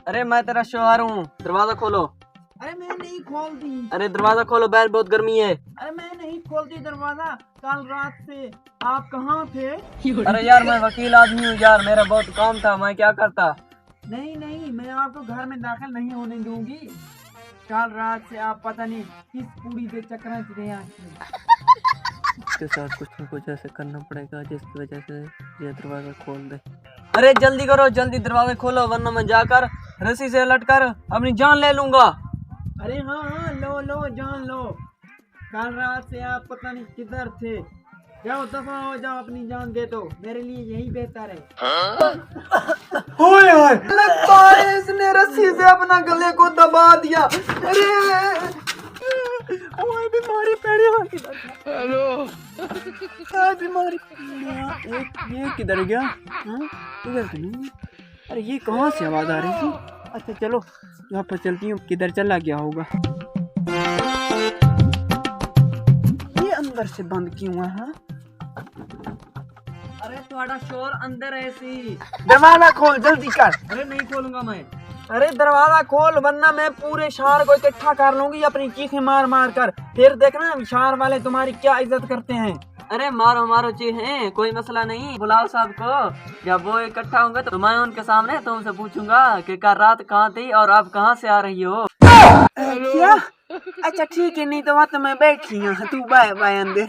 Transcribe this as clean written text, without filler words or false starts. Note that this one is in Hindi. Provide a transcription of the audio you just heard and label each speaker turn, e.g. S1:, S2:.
S1: अरे मैं तेरा शोहर हूँ, दरवाजा खोलो।
S2: अरे मैं नहीं खोलती।
S1: अरे दरवाजा खोलो, बाहर बहुत गर्मी है।
S2: अरे मैं नहीं खोलती दरवाजा। कल रात से आप कहाँ थे?
S1: अरे यार मैं वकील आदमी हूँ यार, मेरा बहुत काम था, मैं क्या करता।
S2: नहीं नहीं, मैं आपको घर में दाखिल नहीं होने दूंगी। कल रात से आप पता नहीं किस पूरी से चक्कर रहे हैं।
S1: इसके साथ कुछ न कुछ ऐसे करना पड़ेगा जिसकी वजह से ये दरवाजा खोल दे। अरे जल्दी करो, जल्दी दरवाजा खोलो, वरना मैं जाकर रस्सी से लटकर अपनी जान ले लूंगा।
S2: अरे हाँ हाँ, लो लो जान लो। कल रात से आप पता नहीं किधर थे। जाओ दफा हो जाओ, अपनी जान दे दो, मेरे लिए यही बेहतर है।
S1: हो यार, लगता है इसने रस्सी से अपना गले को दबा दिया। अरे ओए बीमारी पैड़ी होगी। हेलो बीमारी ये किधर गया? हाँ इधर तो नहीं। अरे ये कहाँ से आवाज आ रही थी? अच्छा चलो यहाँ पर चलती हूँ, किधर चला गया होगा। ये अंदर से बंद क्यों है? अरे तुम्हारा शोर अंदर है सी। दरवाजा खोल जल्दी कर। अरे नहीं खोलूंगा मैं। अरे दरवाजा खोल वरना मैं पूरे शहर को इकट्ठा कर लूंगी अपनी चीखें मार मार कर। फिर देखना शहर वाले तुम्हारी क्या इज्जत करते हैं। अरे मारो मारो चीखें, कोई मसला नहीं, बुलाओ साहब को। जब वो इकट्ठा होंगे तो मैं उनके सामने तुमसे पूछूंगा कि कल रात कहाँ थी और अब कहाँ से आ रही हो। क्या? अच्छा ठीक है, नहीं तो वहाँ तो मैं बैठी हूँ, तू बाय बाय अंदर।